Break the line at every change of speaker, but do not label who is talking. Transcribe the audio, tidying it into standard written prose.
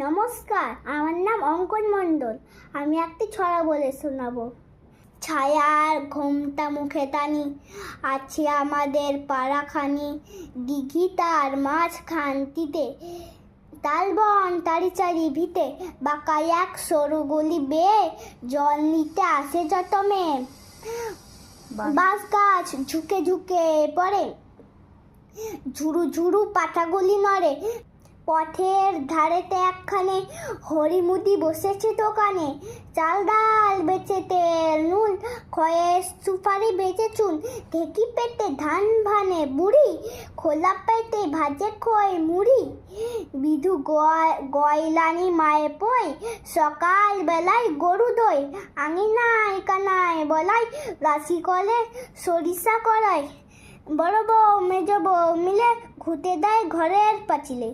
নমস্কার, আমার নাম অঙ্কন মণ্ডল। আমি একটি ছড়া বলে শোনাবো। ছায়ার ঘোমটা মুখে টানি, আছে আমাদের পাড়াখানি। দিঘি তার মাঝখানটিতে, তালবন তারি চারি ভিতে, বাঁকা এক সরু গলি বেয়ে জল নিতে আসে যত মেয়ে। বাঁশ গাছ ঝুঁকে ঝুঁকে পড়ে, ঝুরু ঝুরু পাতাগুলি নড়ে। পথের ধারেতে একখানে হরিমুদি বসেছে দোকানে। চাল ডাল বেচে তেল নুন, খয়ের সুপারি বেচে চুন। ঢেকি পেটে ধান ভানে বুড়ি, খোলা পেটে ভাজে খই মুড়ি। বিধু গয়লানি মায়ে পই, সকাল বেলায় গরু দই। আঙিনায় কানায় বলাই, রাশি কলে সরিষা করাই। বড় বউ মেজ বউ মিলে ঘুঁটে দেয় ঘরের পাঁচিলে।